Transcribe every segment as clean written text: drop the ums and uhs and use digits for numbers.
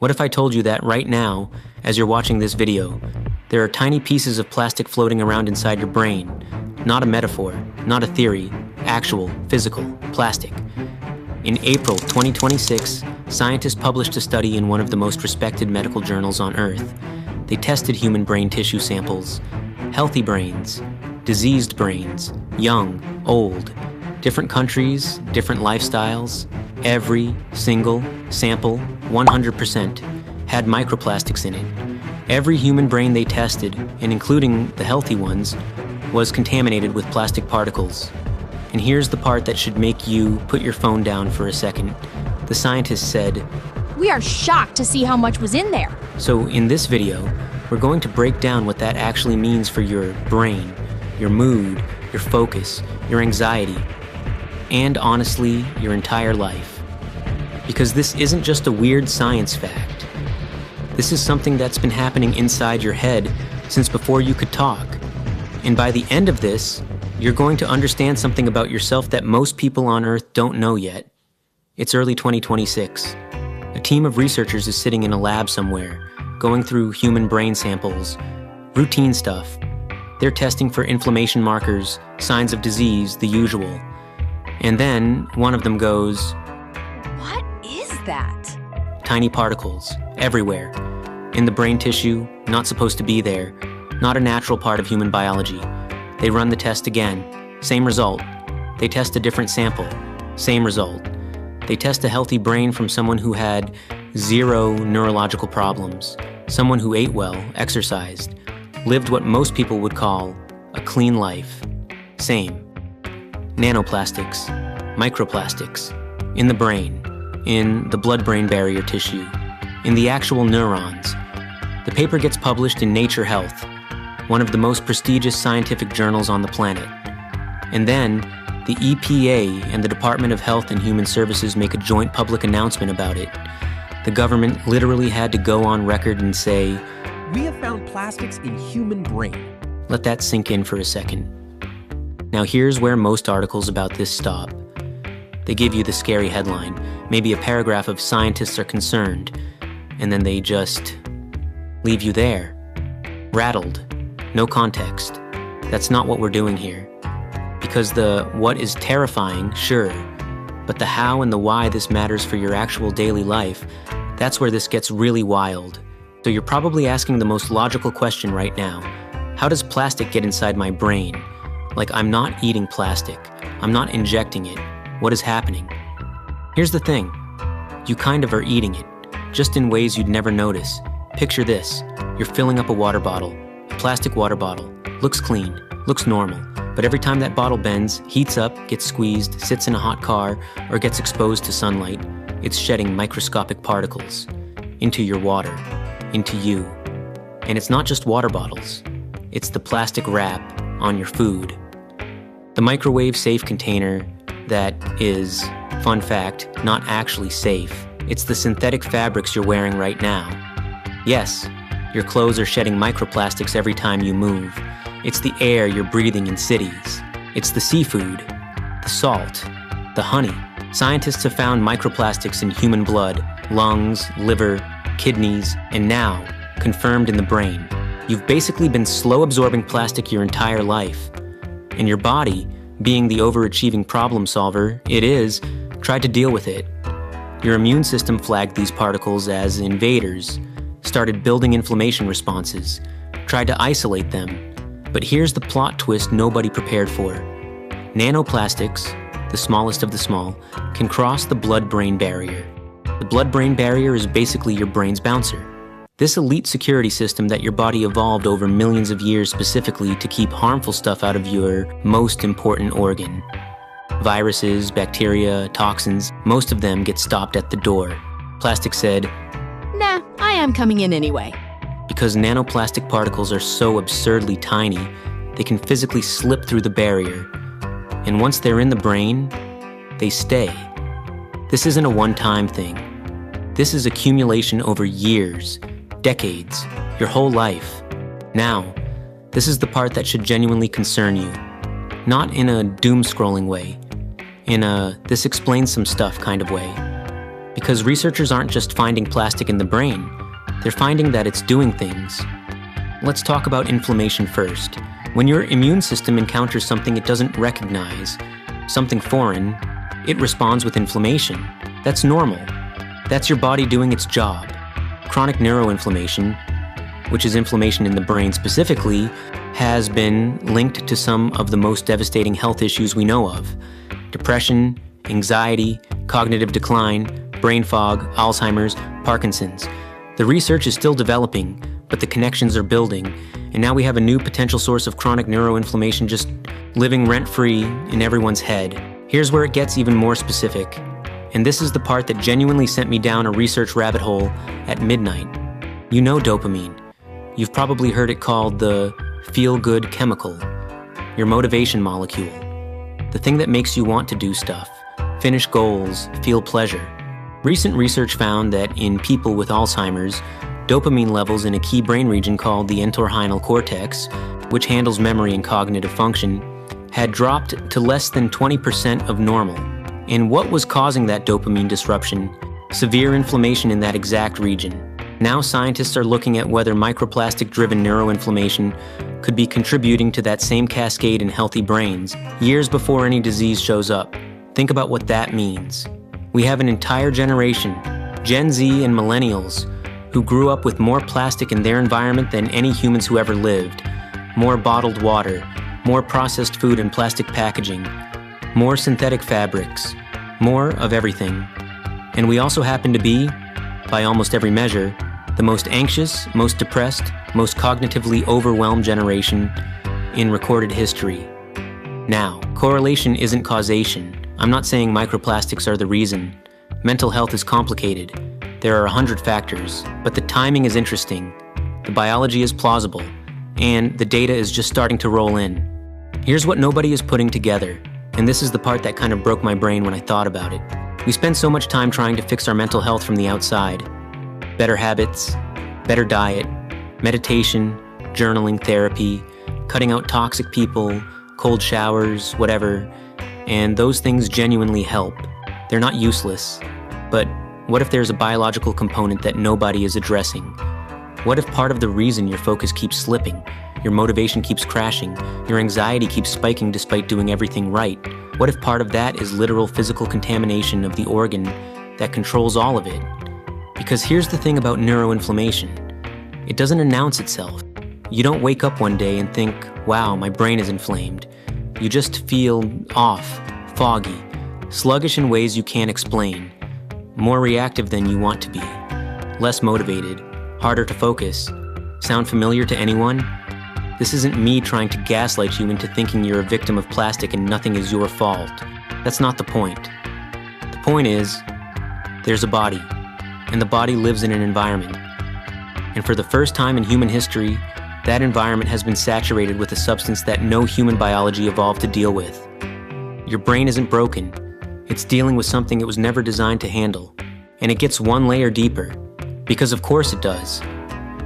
What if I told you that right now, as you're watching this video, there are tiny pieces of plastic floating around inside your brain? Not a metaphor, not a theory, actual, physical, plastic. In April 2026, scientists published a study in one of the most respected medical journals on Earth. They tested human brain tissue samples, healthy brains, diseased brains, young, old, different countries, different lifestyles. Every single sample, 100%, had microplastics in it. Every human brain they tested, and including the healthy ones, was contaminated with plastic particles. And here's the part that should make you put your phone down for a second. The scientists said, "We are shocked to see how much was in there." So in this video, we're going to break down what that actually means for your brain, your mood, your focus, your anxiety, and honestly, your entire life. Because this isn't just a weird science fact. This is something that's been happening inside your head since before you could talk. And by the end of this, you're going to understand something about yourself that most people on Earth don't know yet. It's early 2026. A team of researchers is sitting in a lab somewhere, going through human brain samples, routine stuff. They're testing for inflammation markers, signs of disease, the usual. And then one of them goes, "What is that?" Tiny particles, everywhere. In the brain tissue, not supposed to be there, not a natural part of human biology. They run the test again, same result. They test a different sample, same result. They test a healthy brain from someone who had 0 neurological problems, someone who ate well, exercised, lived what most people would call a clean life. Same. Nanoplastics, microplastics, in the brain, in the blood-brain barrier tissue, in the actual neurons. The paper gets published in Nature Health, one of the most prestigious scientific journals on the planet. And then, the EPA and the Department of Health and Human Services make a joint public announcement about it. The government literally had to go on record and say, "We have found plastics in human brain." Let that sink in for a second. Now here's where most articles about this stop. They give you the scary headline, maybe a paragraph of "scientists are concerned," and then they just leave you there, rattled, no context. That's not what we're doing here. Because the what is terrifying, sure, but the how and the why this matters for your actual daily life, that's where this gets really wild. So you're probably asking the most logical question right now. How does plastic get inside my brain? Like, I'm not eating plastic. I'm not injecting it. What is happening? Here's the thing. You kind of are eating it, just in ways you'd never notice. Picture this. You're filling up a water bottle, a plastic water bottle. Looks clean, looks normal. But every time that bottle bends, heats up, gets squeezed, sits in a hot car, or gets exposed to sunlight, it's shedding microscopic particles into your water, into you. And it's not just water bottles. It's the plastic wrap on your food. The microwave-safe container that is, fun fact, not actually safe. It's the synthetic fabrics you're wearing right now. Yes, your clothes are shedding microplastics every time you move. It's the air you're breathing in cities. It's the seafood, the salt, the honey. Scientists have found microplastics in human blood, lungs, liver, kidneys, and now, confirmed in the brain. You've basically been slow absorbing plastic your entire life. And your body, being the overachieving problem solver it is, tried to deal with it. Your immune system flagged these particles as invaders, started building inflammation responses, tried to isolate them. But here's the plot twist nobody prepared for. Nanoplastics, the smallest of the small, can cross the blood-brain barrier. The blood-brain barrier is basically your brain's bouncer. This elite security system that your body evolved over millions of years specifically to keep harmful stuff out of your most important organ. Viruses, bacteria, toxins, most of them get stopped at the door. Plastic said, "Nah, I am coming in anyway." Because nanoplastic particles are so absurdly tiny, they can physically slip through the barrier. And once they're in the brain, they stay. This isn't a one-time thing. This is accumulation over years, decades, your whole life. Now, this is the part that should genuinely concern you. Not in a doom-scrolling way, in a this explains some stuff kind of way. Because researchers aren't just finding plastic in the brain, they're finding that it's doing things. Let's talk about inflammation first. When your immune system encounters something it doesn't recognize, something foreign, it responds with inflammation. That's normal. That's your body doing its job. Chronic neuroinflammation, which is inflammation in the brain specifically, has been linked to some of the most devastating health issues we know of. Depression, anxiety, cognitive decline, brain fog, Alzheimer's, Parkinson's. The research is still developing, but the connections are building, and now we have a new potential source of chronic neuroinflammation just living rent-free in everyone's head. Here's where it gets even more specific. And this is the part that genuinely sent me down a research rabbit hole at midnight. You know dopamine. You've probably heard it called the feel-good chemical, your motivation molecule, the thing that makes you want to do stuff, finish goals, feel pleasure. Recent research found that in people with Alzheimer's, dopamine levels in a key brain region called the entorhinal cortex, which handles memory and cognitive function, had dropped to less than 20% of normal. And what was causing that dopamine disruption? Severe inflammation in that exact region. Now scientists are looking at whether microplastic-driven neuroinflammation could be contributing to that same cascade in healthy brains, years before any disease shows up. Think about what that means. We have an entire generation, Gen Z and millennials, who grew up with more plastic in their environment than any humans who ever lived. More bottled water, more processed food and plastic packaging, more synthetic fabrics, more of everything. And we also happen to be, by almost every measure, the most anxious, most depressed, most cognitively overwhelmed generation in recorded history. Now, correlation isn't causation. I'm not saying microplastics are the reason. Mental health is complicated. There are 100 factors, but the timing is interesting. The biology is plausible, and the data is just starting to roll in. Here's what nobody is putting together, and this is the part that kind of broke my brain when I thought about it. We spend so much time trying to fix our mental health from the outside. Better habits, better diet, meditation, journaling, therapy, cutting out toxic people, cold showers, whatever, and those things genuinely help. They're not useless, but what if there's a biological component that nobody is addressing? What if part of the reason your focus keeps slipping, your motivation keeps crashing, your anxiety keeps spiking despite doing everything right? What if part of that is literal physical contamination of the organ that controls all of it? Because here's the thing about neuroinflammation. It doesn't announce itself. You don't wake up one day and think, wow, my brain is inflamed. You just feel off, foggy, sluggish in ways you can't explain, more reactive than you want to be, less motivated, harder to focus. Sound familiar to anyone? This isn't me trying to gaslight you into thinking you're a victim of plastic and nothing is your fault. That's not the point. The point is, there's a body, and the body lives in an environment. And for the first time in human history, that environment has been saturated with a substance that no human biology evolved to deal with. Your brain isn't broken. It's dealing with something it was never designed to handle. And it gets one layer deeper. Because of course it does.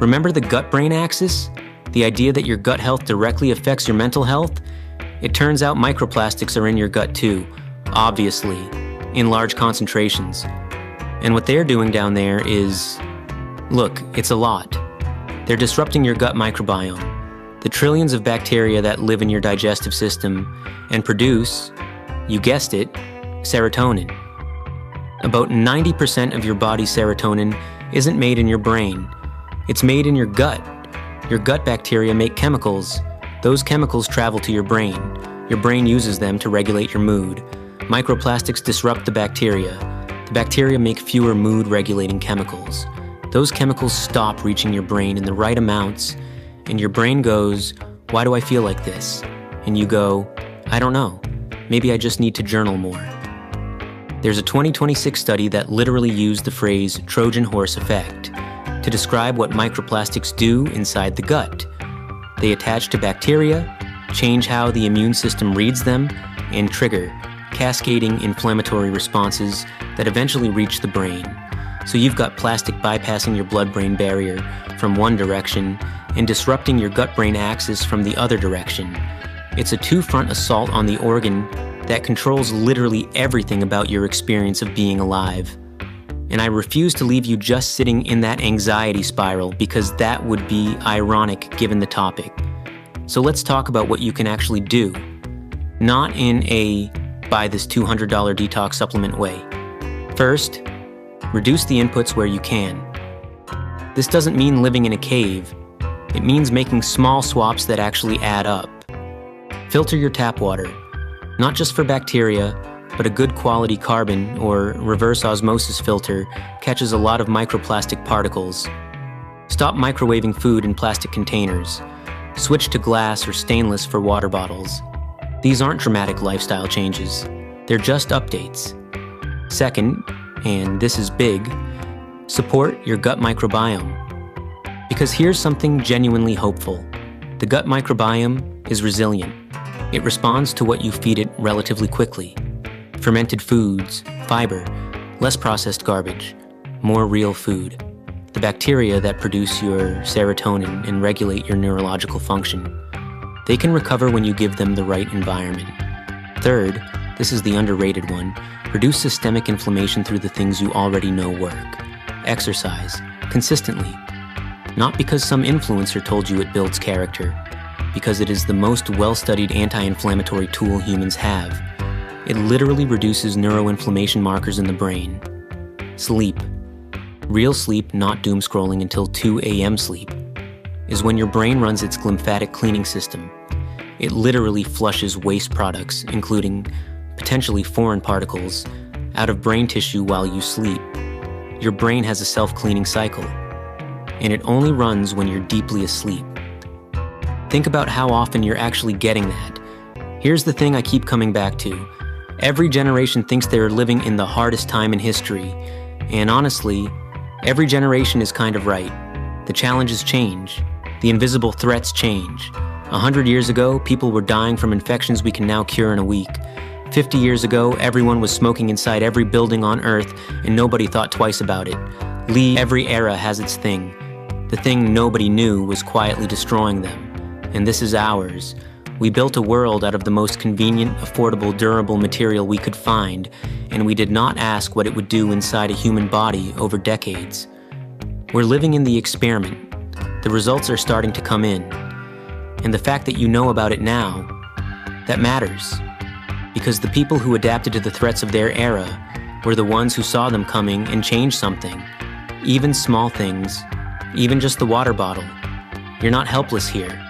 Remember the gut-brain axis? The idea that your gut health directly affects your mental health? It turns out microplastics are in your gut too, obviously, in large concentrations. And what they're doing down there is, look, it's a lot. They're disrupting your gut microbiome, the trillions of bacteria that live in your digestive system and produce, you guessed it, serotonin. About 90% of your body's serotonin isn't made in your brain. It's made in your gut. Your gut bacteria make chemicals. Those chemicals travel to your brain. Your brain uses them to regulate your mood. Microplastics disrupt the bacteria. The bacteria make fewer mood-regulating chemicals. Those chemicals stop reaching your brain in the right amounts, and your brain goes, why do I feel like this? And you go, I don't know. Maybe I just need to journal more. There's a 2026 study that literally used the phrase Trojan horse effect to describe what microplastics do inside the gut. They attach to bacteria, change how the immune system reads them, and trigger cascading inflammatory responses that eventually reach the brain. So you've got plastic bypassing your blood-brain barrier from one direction and disrupting your gut-brain axis from the other direction. It's a two-front assault on the organ that controls literally everything about your experience of being alive. And I refuse to leave you just sitting in that anxiety spiral because that would be ironic given the topic. So let's talk about what you can actually do. Not in a buy this $200 detox supplement way. First, reduce the inputs where you can. This doesn't mean living in a cave. It means making small swaps that actually add up. Filter your tap water, not just for bacteria, but a good quality carbon or reverse osmosis filter catches a lot of microplastic particles. Stop microwaving food in plastic containers. Switch to glass or stainless for water bottles. These aren't dramatic lifestyle changes. They're just updates. Second, and this is big, support your gut microbiome. Because here's something genuinely hopeful. The gut microbiome is resilient. It responds to what you feed it relatively quickly. Fermented foods, fiber, less processed garbage, more real food. The bacteria that produce your serotonin and regulate your neurological function. They can recover when you give them the right environment. Third, this is the underrated one, reduce systemic inflammation through the things you already know work. Exercise, consistently. Not because some influencer told you it builds character, because it is the most well-studied anti-inflammatory tool humans have. It literally reduces neuroinflammation markers in the brain. Sleep. Real sleep, not doom scrolling until 2 a.m. sleep, is when your brain runs its glymphatic cleaning system. It literally flushes waste products, including potentially foreign particles, out of brain tissue while you sleep. Your brain has a self-cleaning cycle, and it only runs when you're deeply asleep. Think about how often you're actually getting that. Here's the thing I keep coming back to. Every generation thinks they are living in the hardest time in history, and honestly, every generation is kind of right. The challenges change. The invisible threats change. 100 years ago, people were dying from infections we can now cure in a week. 50 years ago, everyone was smoking inside every building on Earth, and nobody thought twice about it. Every era has its thing. The thing nobody knew was quietly destroying them. And this is ours. We built a world out of the most convenient, affordable, durable material we could find, and we did not ask what it would do inside a human body over decades. We're living in the experiment. The results are starting to come in. And the fact that you know about it now, that matters. Because the people who adapted to the threats of their era were the ones who saw them coming and changed something. Even small things, even just the water bottle. You're not helpless here.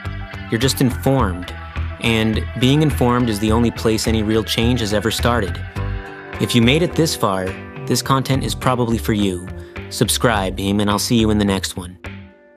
You're just informed. And being informed is the only place any real change has ever started. If you made it this far, this content is probably for you. Subscribe, and I'll see you in the next one.